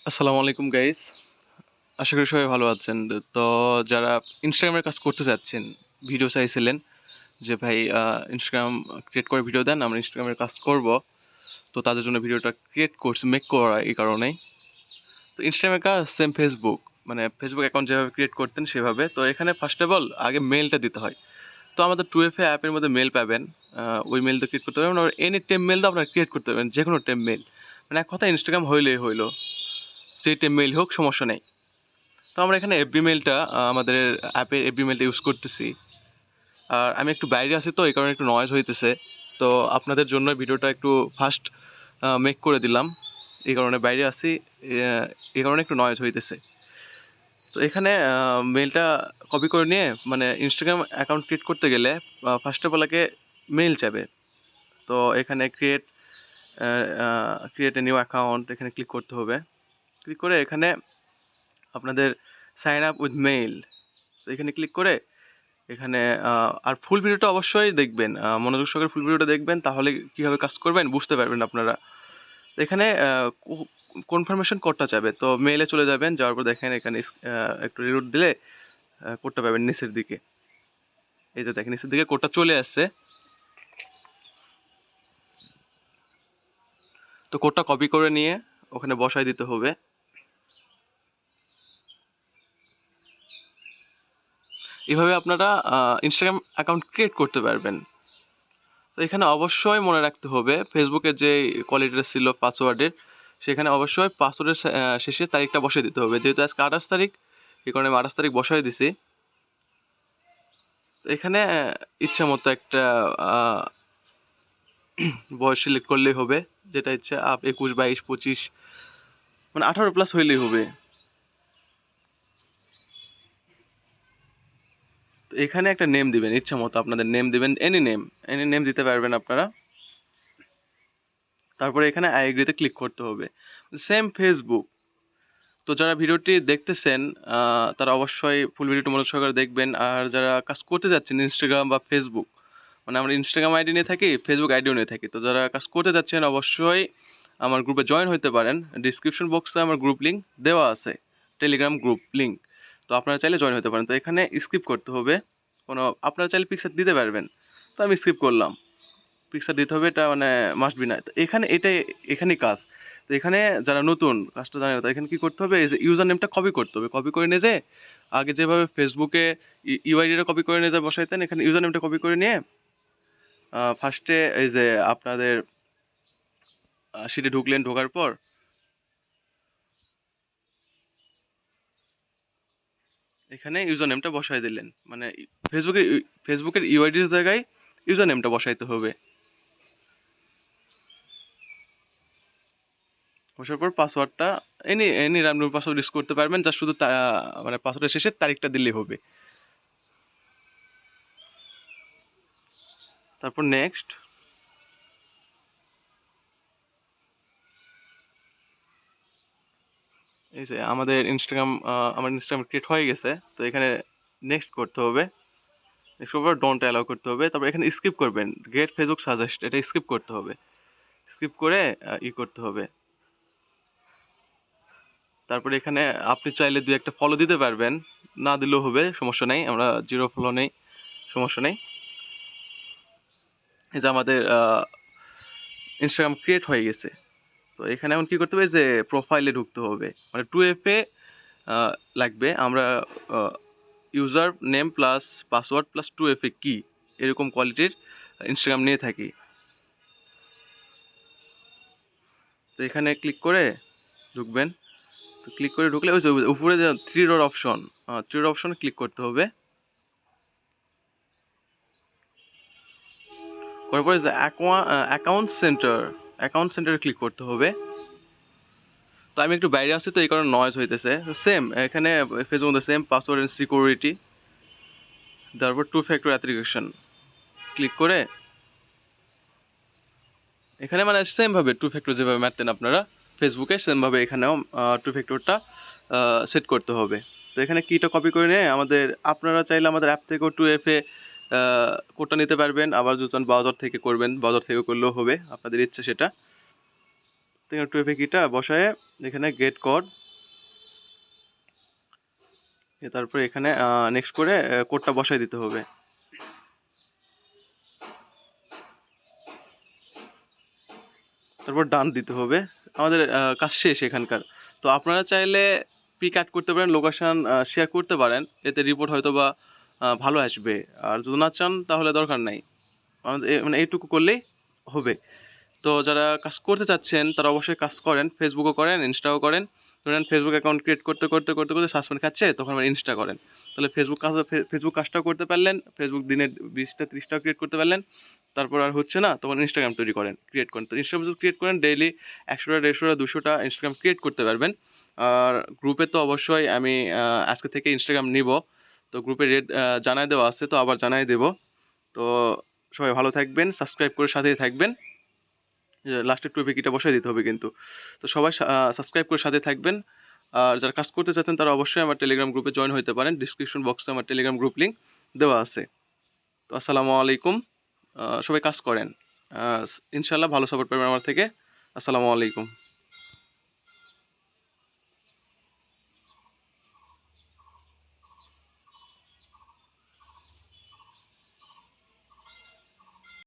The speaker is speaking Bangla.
আসসালামু আলাইকুম গাইস। আশা করি সবাই ভালো আছেন। তো যারা ইনস্টাগ্রামের কাজ করতে চাচ্ছেন, ভিডিও চাইছিলেন যে ভাই ইনস্টাগ্রাম ক্রিয়েট করে ভিডিও দেন, আমরা ইনস্টাগ্রামের কাজ করব। তো তাদের জন্য ভিডিওটা ক্রিয়েট করছি, মেক করা এই কারণেই। তো ইনস্টাগ্রামের কাজ সেম ফেসবুক, মানে ফেসবুক অ্যাকাউন্ট যেভাবে ক্রিয়েট করতেন সেভাবে। তো এখানে ফার্স্ট অফ অল আগে মেলটা দিতে হয়। তো আমাদের 2FA অ্যাপের মধ্যে মেল পাবেন। ওই মেলটা ক্রিয়েট করতে পারবেন। আর এনি টাইম মেল আপনারা ক্রিয়েট করতে পারবেন, যে কোনো টাইম মেল। মানে এক কথায় ইনস্টাগ্রাম হইলেই হইলো, যে টাইম মেল হোক সমস্যা নেই। তো আমরা এখানে এফবি মেইলটা আমাদের অ্যাপে এফবি মেইলটা ইউজ করতেছি। আর আমি একটু বাইরে আছি, তো এই কারণে একটু নয়েজ হইতেছে। তো আপনাদের জন্য ভিডিওটা একটু ফাস্ট মেক করে দিলাম, এই কারণে বাইরে আছি, এই কারণে একটু নয়েজ হইতেছে। তো এখানে মেইলটা কপি করে নিয়ে, মানে ইনস্টাগ্রাম অ্যাকাউন্ট ক্রিয়েট করতে গেলে ফার্স্ট অফ অল আগে মেইল চাবে। তো এখানে ক্রিয়েট এ নিউ অ্যাকাউন্ট, এখানে ক্লিক করতে হবে। ক্লিক করে এখানে আপনাদের সাইন আপ উইথ মেইল, তো এখানে ক্লিক করে এখানে আর ফুল ভিডিওটা অবশ্যই দেখবেন, মনোযোগ সহকারে ফুল ভিডিওটা দেখবেন, তাহলে কীভাবে কাজ করবেন বুঝতে পারবেন আপনারা। এখানে কনফার্মেশন কোডটা চাবে, তো মেইলে চলে যাবেন, যাওয়ার পর দেখেন এখানে একটু রিলোড দিলে কোডটা পাবেন নিচের দিকে। এই যে দেখেন নিচের দিকে কোডটা চলে আসছে। তো কোডটা কপি করে নিয়ে ওখানে বসাই দিতে হবে। এভাবে আপনারা ইনস্টাগ্রাম অ্যাকাউন্ট ক্রিয়েট করতে পারবেন। তো এখানে অবশ্যই মনে রাখতে হবে ফেসবুকের যে কোয়ালিটিটা ছিল পাসওয়ার্ডের, সেখানে অবশ্যই পাসওয়ার্ডের শেষে তারিখটা বসিয়ে দিতে হবে। যেহেতু আজকে 28 তারিখ, এই কারণে আমি 28 তারিখ বসাই দিছি। এখানে ইচ্ছা মতো একটা বয়স সিলেক্ট করলেই হবে, যেটা ইচ্ছা 21, 22, 25, মানে 18+ হইলেই হবে। তো এখানে একটা নেম দিবেন, ইচ্ছা মতো আপনাদের নেম দিবেন, এনি নেম দিতে পারবেন আপনারা। তারপরে এখানে আই এগ্রিতে ক্লিক করতে হবে, সেম ফেসবুক। তো যারা ভিডিওটি দেখতেছেন তারা অবশ্যই ফুল ভিডিওটি মনোযোগ সহকারে দেখবেন। আর যারা কাজ করতে যাচ্ছেন ইনস্টাগ্রাম বা ফেসবুক, মানে আমরা ইনস্টাগ্রাম আইডি নিয়ে থাকি, ফেসবুক আইডিও নিয়ে থাকি। তো যারা কাজ করতে যাচ্ছেন অবশ্যই আমার গ্রুপে জয়েন হতে পারেন। ডিসক্রিপশন বক্সে আমার গ্রুপ লিঙ্ক দেওয়া আছে, টেলিগ্রাম গ্রুপ লিঙ্ক। তো আপনারা চাইলে জয়েন হতে পারেন। তো এখানে স্কিপ করতে হবে, আপনারা চাইলে পিকচার দিতে পারবেন, তো আমি স্কিপ করলাম। পিকচার দিতে হবে, এটা মানে মাস্ট বি না। তো এখানেই কাজ। তো এখানে যারা নতুন কাজটা জানে না, তো এখানে কী করতে হবে, এই যে ইউজার নেমটা কপি করতে হবে। কপি করে নিয়ে যে আগে যেভাবে ফেসবুকে ইউআইডিটা কপি করে নিয়ে যা বসাইতেন, এখানে ইউজার নেমটা কপি করে নিয়ে ফার্স্টে এই যে আপনাদের সিটে ঢুকলেন, ঢোকার পর এখানে ইউজার নেমটা বসাই দিলেন, মানে ফেসবুকের ইউআইডির জায়গায় ইউজার নেমটা বসাইতে হবে। বসার পর পাসওয়ার্ডটা এনি র্যান্ডম পাসওয়ার্ড ইউজ করতে পারবেন, যা শুধু মানে পাসওয়ার্ডের শেষে তারিখটা দিলেই হবে। তারপর নেক্সট। এই যে আমার ইনস্টাগ্রাম ক্রিয়েট হয়ে গেছে। তো এখানে নেক্সট করতে হবে, নেক্সট করবার ডোন্ট অ্যালাউ করতে হবে। তারপর এখানে স্কিপ করবেন, গেট ফেসবুক সাজেস্ট, এটা স্কিপ করতে হবে। স্কিপ করে করতে হবে। তারপরে এখানে আপনি চাইলে 2-1টা ফলো দিতে পারবেন, না দিলেও হবে, সমস্যা নেই। আমরা 0 ফলো নেই, সমস্যা নেই। এই যে আমাদের ইনস্টাগ্রাম ক্রিয়েট হয়ে গেছে। তো এখানে এখন কী করতে হবে, যে প্রোফাইলে ঢুকতে হবে, মানে 2FA লাগবে। আমরা user name plus password plus 2FA কি, এরকম কোয়ালিটির ইনস্টাগ্রাম নিয়ে থাকি। তো এখানে ক্লিক করে ঢুকবেন। তো ক্লিক করে ঢুকলে ওই যে উপরে যে 3 ডট অপশন, 3 ডট অপশনে ক্লিক করতে হবে। করার পরে যে অ্যাকাউন্ট সেন্টারে ক্লিক করতে হবে। তো আমি একটু বাইরে আছি, তো এই কারণে নয়েজ হইতেছে। সেম এখানে ফেসবুক মধ্যে সেম পাসওয়ার্ড অ্যান্ড সিকিউরিটি, তারপর 2 ফ্যাক্টর অ্যাথেন্টিকেশন ক্লিক করে এখানে মানে সেমভাবে 2 ফ্যাক্টর যেভাবে মারতেন আপনারা ফেসবুকে, সেমভাবে এখানেও 2 ফ্যাক্টরটা সেট করতে হবে। তো এখানে কিটা কপি করে নিয়ে আপনারা চাইলে আমাদের অ্যাপ থেকেও 2FA কোডটা নিতে পারবেন। আবার যদি চান ব্রাউজার থেকে করবেন, ব্রাউজার থেকে করলেও হবে, আপনাদের ইচ্ছা সেটা। এখানে 2FA কিটা বসায় এখানে গেট কোড, তারপরে এখানে নেক্সট করে কোডটা বসায় দিতে হবে। তারপর ডান দিতে হবে। আমাদের কাজ শেষ এখানকার। তো আপনারা চাইলে পিক অ্যাড করতে পারেন, লোকেশন শেয়ার করতে পারেন, এতে রিপোর্ট হয়তো বা ভালো আসবে। আর যদি না চান তাহলে দরকার নাই, আমাদের মানে এইটুকু করলেই হবে। তো যারা কাজ করতে চাচ্ছেন তারা অবশ্যই কাজ করেন, ফেসবুকও করেন, ইনস্টাও করেন। ধরেন ফেসবুক অ্যাকাউন্ট ক্রিয়েট করতে করতে করতে করতে সাসপেন্ড খাচ্ছে, তখন আবার ইনস্টা করেন। তাহলে ফেসবুক কাজটাও করতে পারলেন, ফেসবুক দিনে 20টা 30টাও ক্রিয়েট করতে পারলেন। তারপর আর হচ্ছে না, তখন ইনস্টাগ্রাম তৈরি করেন, ক্রিয়েট করেন। তো ইনস্টাগ্রাম যদি ক্রিয়েট করেন ডেইলি 100টা 150টা 200টা ইনস্টাগ্রাম ক্রিয়েট করতে পারবেন। আর গ্রুপে তো অবশ্যই আমি আজকে থেকে ইনস্টাগ্রাম নিব। তো গ্রুপে রেট জানায় দেওয়া আছে, তো আবার জানাই দেব। তো সবাই ভালো থাকবেন, সাবস্ক্রাইব করে সাথেই থাকবেন। লাস্টে 2FA কিটা বসায় দিতে হবে কিন্তু। তো সবাই সাবস্ক্রাইব করে সাথে থাকবেন। আর যারা কাজ করতে চাচ্ছেন তারা অবশ্যই আমার টেলিগ্রাম গ্রুপে জয়েন হতে পারেন। ডিসক্রিপশন বক্সে আমার টেলিগ্রাম গ্রুপ লিঙ্ক দেওয়া আছে। তো আসসালামু আলাইকুম। সবাই কাজ করেন। ইনশাআল্লাহ ভালো সাপোর্ট পাবেন আমার থেকে। আসসালামু আলাইকুম।